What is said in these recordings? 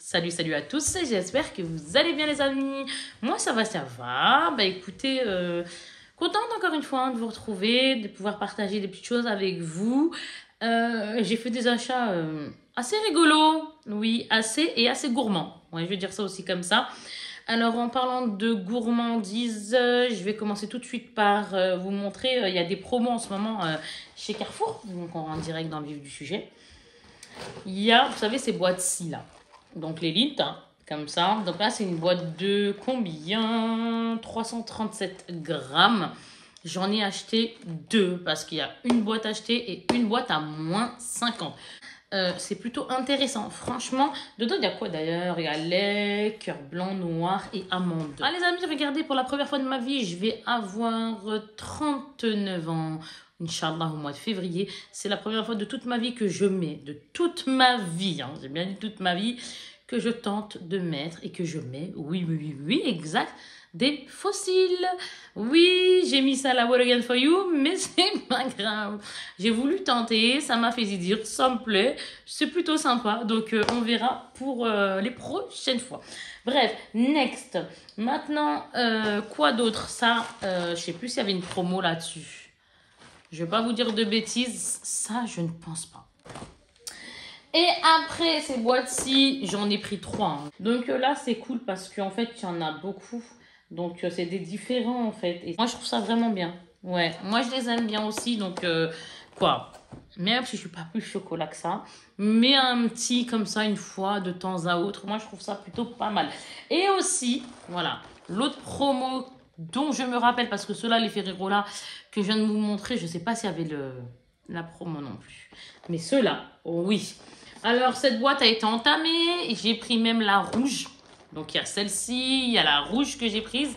Salut, salut à tous, j'espère que vous allez bien les amis. Moi ça va, ça va. Bah écoutez, contente encore une fois de vous retrouver, de pouvoir partager des petites choses avec vous. J'ai fait des achats assez rigolos, oui, assez gourmands. Ouais, je vais dire ça aussi comme ça. Alors en parlant de gourmandise, je vais commencer tout de suite par vous montrer, il y a des promos en ce moment chez Carrefour, donc on rentre direct dans le vif du sujet. Il y a, vous savez, ces boîtes-ci là. Donc l'élite, hein, comme ça. Donc là, c'est une boîte de combien? 337 grammes. J'en ai acheté deux parce qu'il y a une boîte achetée et une boîte à moins 50. C'est plutôt intéressant. Franchement, dedans, il y a quoi d'ailleurs? Il y a lait, cœur blanc, noir et amande. Ah les amis, regardez, pour la première fois de ma vie, je vais avoir 39 ans. Inch'Allah, au mois de février. C'est la première fois de toute ma vie que je mets, de toute ma vie, hein, j'ai bien dit toute ma vie, que je tente de mettre et que je mets, oui, exact, des fossiles. Oui, j'ai mis ça à la What Again For You, mais c'est pas grave. J'ai voulu tenter, ça m'a fait dire, ça me plaît, c'est plutôt sympa. Donc, on verra pour les prochaines fois. Bref, next. Maintenant, quoi d'autre? Ça, je sais plus s'il y avait une promo là-dessus. Je vais pas vous dire de bêtises, ça, je ne pense pas. Et après ces boîtes-ci, j'en ai pris 3. Hein. Donc là, c'est cool parce qu'en fait, il y en a beaucoup. Donc, c'est des différents, en fait. Et moi, je trouve ça vraiment bien. Ouais, moi, je les aime bien aussi. Donc, quoi. Même si je suis pas plus chocolat que ça. Mais un petit comme ça, une fois, de temps à autre. Moi, je trouve ça plutôt pas mal. Et aussi, voilà, l'autre promo dont je me rappelle, parce que ceux-là, les Ferrero là, que je viens de vous montrer, je sais pas s'il y avait la promo non plus. Mais ceux-là, oui. Alors, cette boîte a été entamée. J'ai pris même la rouge. Donc, il y a celle-ci, il y a la rouge que j'ai prise.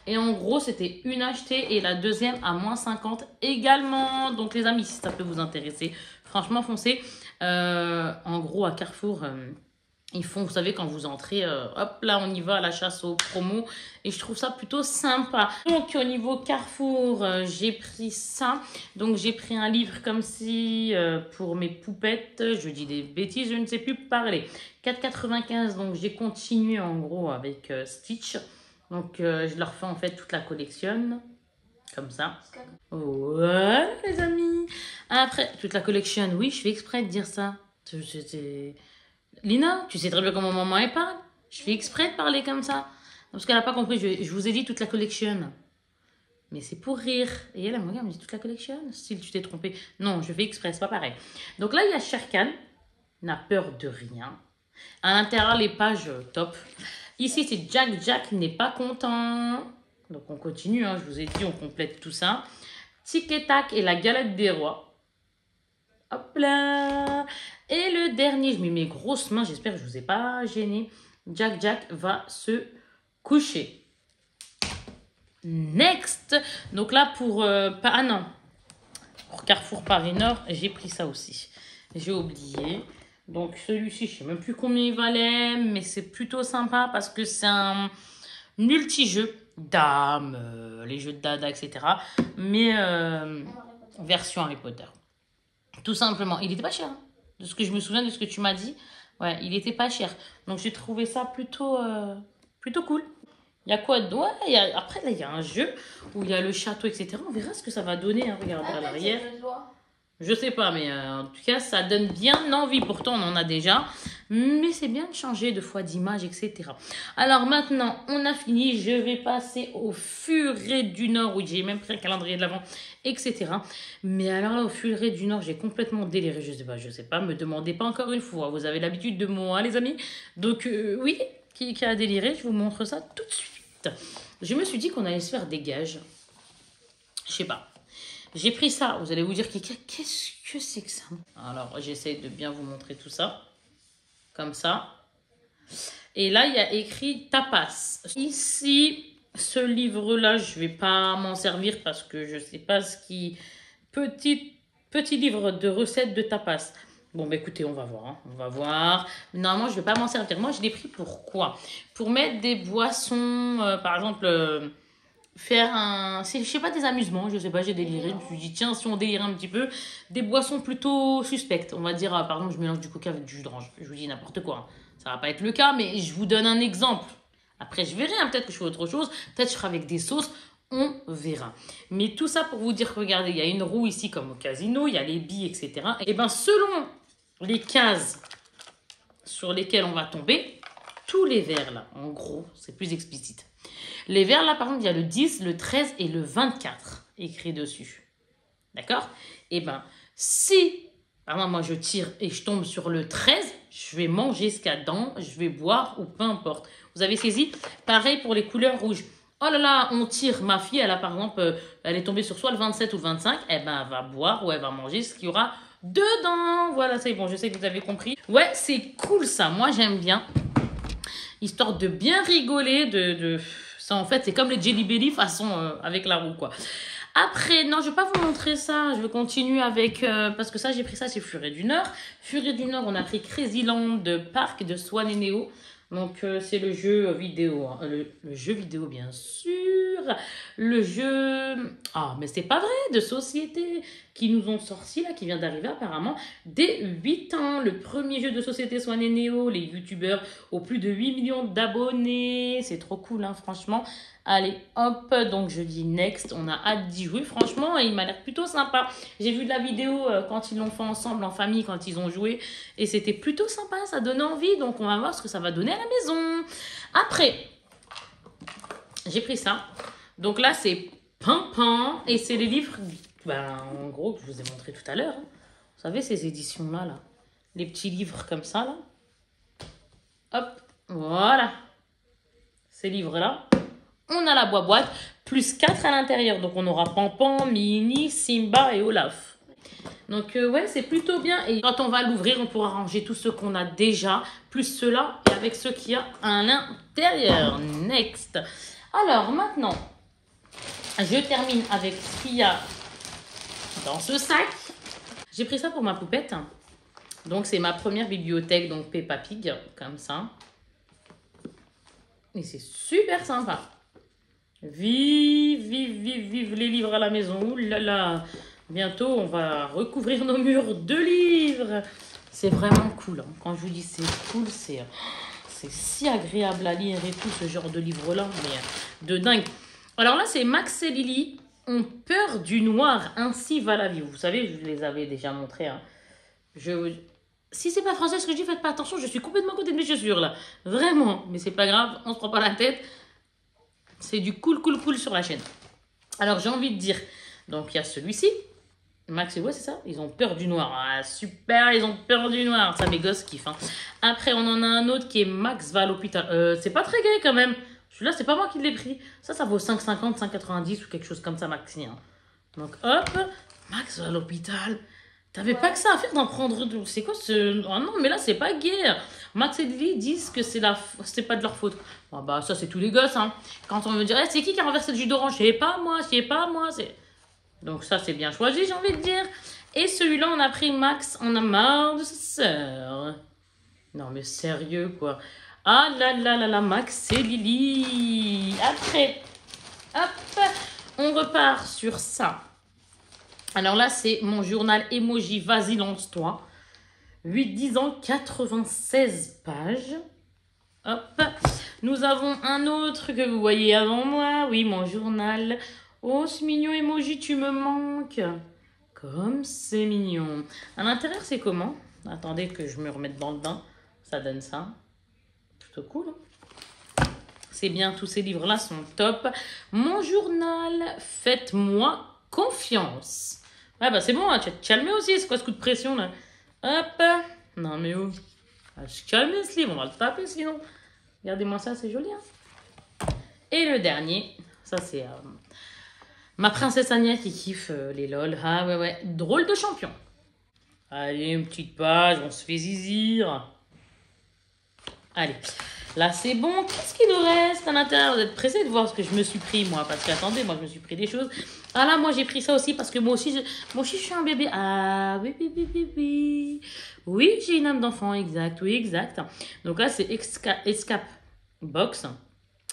Et en gros, c'était une achetée et la deuxième à moins 50 également. Donc, les amis, si ça peut vous intéresser, franchement, foncez. En gros, à Carrefour, ils font, vous savez, quand vous entrez, hop, là, on y va à la chasse aux promos. Et je trouve ça plutôt sympa. Donc, au niveau Carrefour, j'ai pris ça. Donc, j'ai pris un livre comme si pour mes poupettes. Je dis des bêtises, je ne sais plus parler. 4,95. Donc, j'ai continué en gros avec Stitch. Donc, je leur fais en fait toute la collection. Comme ça. Ouais, les amis. Après, toute la collection. Oui, je fais exprès de dire ça. Lina, tu sais très bien comment maman elle parle. Je fais exprès de parler comme ça. Parce qu'elle n'a pas compris. Je vous ai dit toute la collection. Mais c'est pour rire. Et elle me regarde, elle me dit toute la collection. Style, tu t'es trompé. Non, je fais exprès, c'est pas pareil. Donc là, il y a Sherkan. N'a peur de rien. À l'intérieur, les pages top. Ici, c'est Jack n'est pas content. Donc, on continue. Hein, je vous ai dit, on complète tout ça. Tic et tac et la galette des rois. Hop là. Et le dernier, je mets mes grosses mains. J'espère que je ne vous ai pas gêné. Jack va se coucher. Next. Donc là, pour... ah non. Pour Carrefour Paris Nord, j'ai pris ça aussi. J'ai oublié. Donc celui-ci, je ne sais même plus combien il valait. Mais c'est plutôt sympa parce que c'est un multi-jeu. Dames, les jeux de dada, etc. Mais version Harry Potter. Tout simplement. Il n'était pas cher. Hein. De ce que je me souviens, de ce que tu m'as dit. Ouais, il n'était pas cher. Donc j'ai trouvé ça plutôt cool. Il y a quoi? Ouais, après, là, il y a un jeu où il y a le château, etc. On verra ce que ça va donner. Hein. Regardez à l'arrière. Je sais pas, mais en tout cas, ça donne bien envie. Pourtant, on en a déjà. Mais c'est bien de changer de fois d'image, etc. Alors maintenant, on a fini. Je vais passer au Furet du Nord. Oui, j'ai même pris un calendrier de l'Avent, etc. Mais alors là, au Furet du Nord, j'ai complètement déliré. Je sais pas, me demandez pas encore une fois. Vous avez l'habitude de moi, les amis. Donc, oui, qui a déliré, je vous montre ça tout de suite. Je me suis dit qu'on allait se faire des gages. Je sais pas. J'ai pris ça. Vous allez vous dire, qu'est-ce que c'est que ça? Alors, j'essaie de bien vous montrer tout ça. Comme ça. Et là, il y a écrit tapas. Ici, ce livre-là, je ne vais pas m'en servir parce que je ne sais pas ce qui... Petit livre de recettes de tapas. Bon, bah écoutez, on va voir. Hein. On va voir. Normalement, je ne vais pas m'en servir. Moi, je l'ai pris pour quoi? Pour mettre des boissons, par exemple... faire je sais pas, des amusements, je sais pas, j'ai déliré, je me suis dit tiens, si on délire un petit peu, des boissons plutôt suspectes, on va dire, par exemple je mélange du coca avec du jus d'orange, je vous dis n'importe quoi, hein. Ça va pas être le cas, mais je vous donne un exemple. Après, je verrai, hein, peut-être que je ferai autre chose. Peut-être que je ferai avec des sauces. On verra. Mais tout ça pour vous dire que, regardez, il y a une roue ici comme au casino. Il y a les billes, etc. Et bien, selon les cases sur lesquelles on va tomber, tous les verres là, en gros, c'est plus explicite. Les verres là, par exemple, il y a le 10, le 13 et le 24 écrit dessus. D'accord? Et bien, si, par exemple, moi je tire et je tombe sur le 13, je vais manger ce qu'il y a dedans, je vais boire ou peu importe. Vous avez saisi? Pareil pour les couleurs rouges. Oh là là, on tire. Ma fille, elle a par exemple, elle est tombée sur soit le 27 ou le 25. Eh ben, elle va boire ou elle va manger ce qu'il y aura dedans. Voilà, c'est bon, je sais que vous avez compris. Ouais, c'est cool ça. Moi, j'aime bien. Histoire de bien rigoler. Ça, en fait, c'est comme les Jelly Belly façon avec la roue, quoi. Après, non, je vais pas vous montrer ça. Je vais continuer avec... parce que ça, j'ai pris ça, c'est Furet du Nord. Furet du Nord, on a pris Crazy Land de Parc de Swan et Neo. Donc, c'est le jeu vidéo. Hein. Le jeu vidéo, bien sûr. Le jeu... Ah, mais c'est pas vrai, de société qui nous ont sorti, là, qui vient d'arriver apparemment, dès 8 ans. Le premier jeu de société Swan et Neo. Les youtubeurs aux plus de 8 millions d'abonnés. C'est trop cool, hein, franchement. Allez, hop, donc je dis next. On a hâte d'y jouer, franchement, et il m'a l'air plutôt sympa. J'ai vu de la vidéo quand ils l'ont fait ensemble, en famille, quand ils ont joué. Et c'était plutôt sympa, ça donnait envie. Donc, on va voir ce que ça va donner à la maison. Après, j'ai pris ça. Donc là, c'est Pimpin. Et c'est les livres, ben, en gros, que je vous ai montré tout à l'heure. Hein. Vous savez, ces éditions-là, là. Les petits livres comme ça, là. Hop, voilà. Ces livres-là. On a la boîte, plus 4 à l'intérieur. Donc, on aura Pampan, Mini, Simba et Olaf. Donc, ouais, c'est plutôt bien. Et quand on va l'ouvrir, on pourra ranger tout ce qu'on a déjà, plus ceux-là, et avec ceux qu'il y a à l'intérieur. Next. Alors, maintenant, je termine avec ce qu'il y a dans ce sac. J'ai pris ça pour ma poupette. Donc, c'est ma première bibliothèque, donc Peppa Pig, comme ça. Et c'est super sympa. Vive les livres à la maison. Ouh là là. Bientôt, on va recouvrir nos murs de livres. C'est vraiment cool. Hein. Quand je vous dis c'est cool, c'est si agréable à lire et tout, ce genre de livre-là. Mais de dingue. Alors là, c'est Max et Lily ont peur du noir. Ainsi va la vie. Vous savez, je les avais déjà montrés. Hein. Si c'est pas français ce que je dis, faites pas attention. Je suis complètement à côté de mes chaussures là. Vraiment. Mais c'est pas grave. On se prend pas la tête. C'est du cool sur la chaîne. Alors, j'ai envie de dire, donc il y a celui-ci. Max et ouais, c'est ça. Ils ont peur du noir. Ah, super, ils ont peur du noir. Ça, mes gosses kiffent. Hein. Après, on en a un autre qui est Max va à l'hôpital. C'est pas très gai quand même. Celui-là, c'est pas moi qui l'ai pris. Ça vaut 5,50, 5,90 ou quelque chose comme ça, Maxi. Hein. Donc, hop, Max va à l'hôpital. T'avais pas que ça à faire d'en prendre. C'est quoi ce. Oh non, mais là, c'est pas gai. Max et Lily disent que c'est pas de leur faute. Bon, bah, ça, c'est tous les gosses. Hein. Quand on me dit, hey, c'est qui a renversé le jus d'orange? C'est pas moi. Donc, ça, c'est bien choisi, j'ai envie de dire. Et celui-là, on a pris Max. On a marre de sa sœur. Non, mais sérieux, quoi. Ah là, Max et Lily. Après, hop, on repart sur ça. Alors là, c'est mon journal emoji, vas-y, lance-toi. 8-10 ans, 96 pages. Hop. Nous avons un autre que vous voyez avant moi. Oui, mon journal. Oh, c'est mignon, emoji, tu me manques. Comme c'est mignon. À l'intérieur, c'est comment? Attendez que je me remette dans le bain. Ça donne ça. Plutôt cool. C'est bien, tous ces livres-là sont top. Mon journal, faites-moi confiance. Ah bah c'est bon, hein, tu vas te calmer aussi, c'est quoi ce coup de pression là? Hop, non mais oh, ah, je calme ce livre, on va le taper sinon. Regardez-moi ça, c'est joli. Hein. Et le dernier, ça c'est ma princesse Anya qui kiffe les lol. Ah ouais, drôle de champion. Allez, une petite page, on se fait zizir. Allez, là c'est bon. Qu'est-ce qu'il nous reste à l'intérieur? Vous êtes pressés de voir ce que je me suis pris moi, parce qu'attendez, moi je me suis pris des choses. Ah là, moi j'ai pris ça aussi parce que moi aussi je suis un bébé. Ah oui. Oui, j'ai une âme d'enfant, exact, oui, exact. Donc là, c'est Escape Box.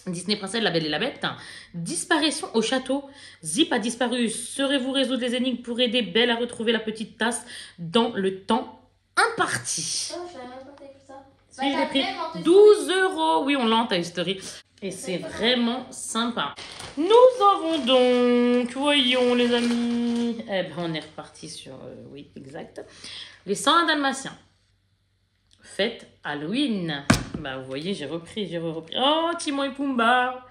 Disney Princesse, La Belle et la Bête. Disparition au château. Zip a disparu. Saurez-vous résoudre les énigmes pour aider Belle à retrouver la petite tasse dans le temps imparti? Oh, je savais même pas que t'avais fait ça. Si, je l'ai pris 12 €. Oui, on l'a en Toy Story. Et c'est vraiment sympa. Nous avons donc, voyons les amis. Eh ben, on est reparti sur, oui, exact. Les 101 Dalmatiens. Fête Halloween. Bah, vous voyez, j'ai repris. Oh, Timon et Pumba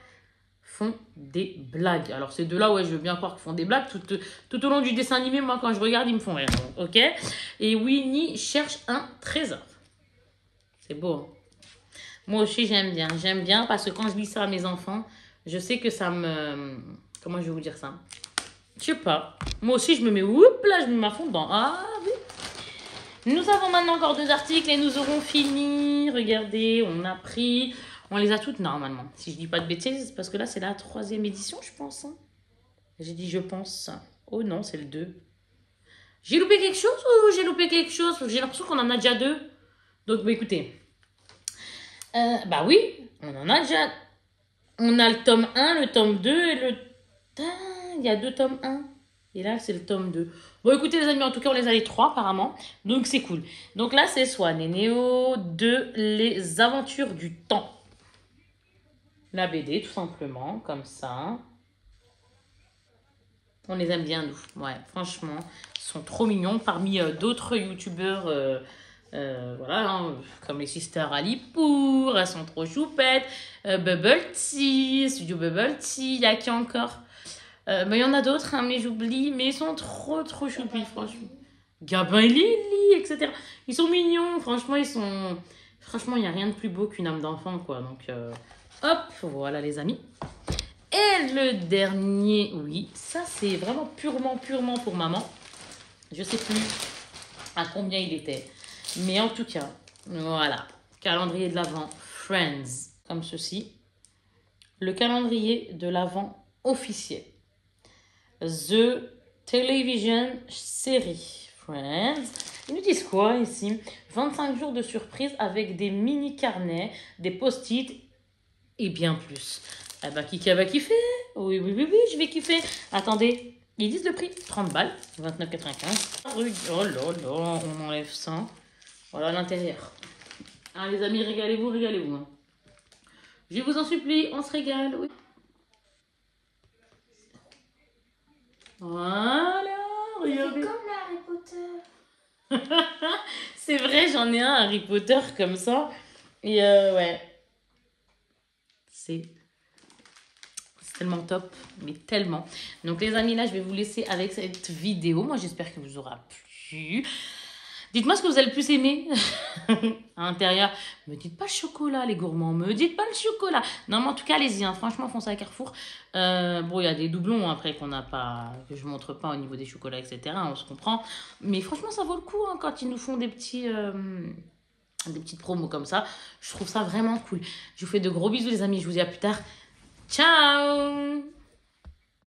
font des blagues. Alors, ces deux-là, ouais, je veux bien croire qu'ils font des blagues. Tout au long du dessin animé, moi, quand je regarde, ils me font rire. Donc, ok. Et Winnie cherche un trésor. C'est beau, hein? Moi aussi, j'aime bien. J'aime bien parce que quand je lis ça à mes enfants, je sais que ça me... Comment je vais vous dire ça? Je sais pas. Moi aussi, je me mets... Oups, là, je me mets à fond dedans. Ah, oui. Nous avons maintenant encore 2 articles et nous aurons fini. Regardez, on a pris... On les a toutes normalement. Si je dis pas de bêtises, parce que là, c'est la 3e édition, je pense. Hein. J'ai dit je pense. Oh non, c'est le 2. J'ai loupé quelque chose ou j'ai loupé quelque chose? J'ai l'impression qu'on en a déjà 2. Donc, bah, écoutez... bah oui, on en a déjà. On a le tome 1, le tome 2 et le... Ah, il y a 2 tomes 1. Et là, c'est le tome 2. Bon, écoutez les amis, en tout cas, on les a les 3 apparemment. Donc, c'est cool. Donc là, c'est Swan et Néo de Les Aventures du Temps. La BD, tout simplement, comme ça. On les aime bien, nous. Ouais, franchement, ils sont trop mignons. Parmi d'autres youtubeurs... voilà, hein, comme les Sisters Alipour, elles sont trop choupettes. Bubble Tea, Studio Bubble Tea, il y a qui encore? Mais il y en a d'autres, hein, mais j'oublie. Mais ils sont trop choupis, franchement. Gabin et Lily, etc. Ils sont mignons, franchement, ils sont... Franchement, il n'y a rien de plus beau qu'une âme d'enfant, quoi. Donc, hop, voilà les amis. Et le dernier, oui, ça c'est vraiment purement pour maman. Je sais plus à combien il était. Mais en tout cas, voilà. Calendrier de l'Avent Friends, comme ceci. Le calendrier de l'Avent officiel. The Television Series Friends. Ils nous disent quoi ici? 25 jours de surprise avec des mini carnets, des post-it et bien plus. Ah bah, qui va kiffer? Oui, je vais kiffer. Attendez, ils disent le prix 30 balles, 29,95. Oh là là, on enlève ça. Voilà l'intérieur. Ah, les amis, régalez-vous, régalez-vous. Hein. Je vous en supplie, on se régale. Oui. Voilà, regardez. C'est comme le Harry Potter. C'est vrai, j'en ai un Harry Potter comme ça. Et ouais. C'est tellement top, mais tellement. Donc les amis, là, je vais vous laisser avec cette vidéo. Moi, j'espère que vous aura plu. Dites-moi ce que vous avez le plus aimé à l'intérieur. Me dites pas le chocolat, les gourmands. Me dites pas le chocolat. Non, mais en tout cas, allez-y. Hein. Franchement, foncez à Carrefour. Bon, il y a des doublons après qu'on n'a pas, que je montre pas au niveau des chocolats, etc. On se comprend. Mais franchement, ça vaut le coup hein, quand ils nous font des petites promos comme ça. Je trouve ça vraiment cool. Je vous fais de gros bisous, les amis. Je vous dis à plus tard. Ciao!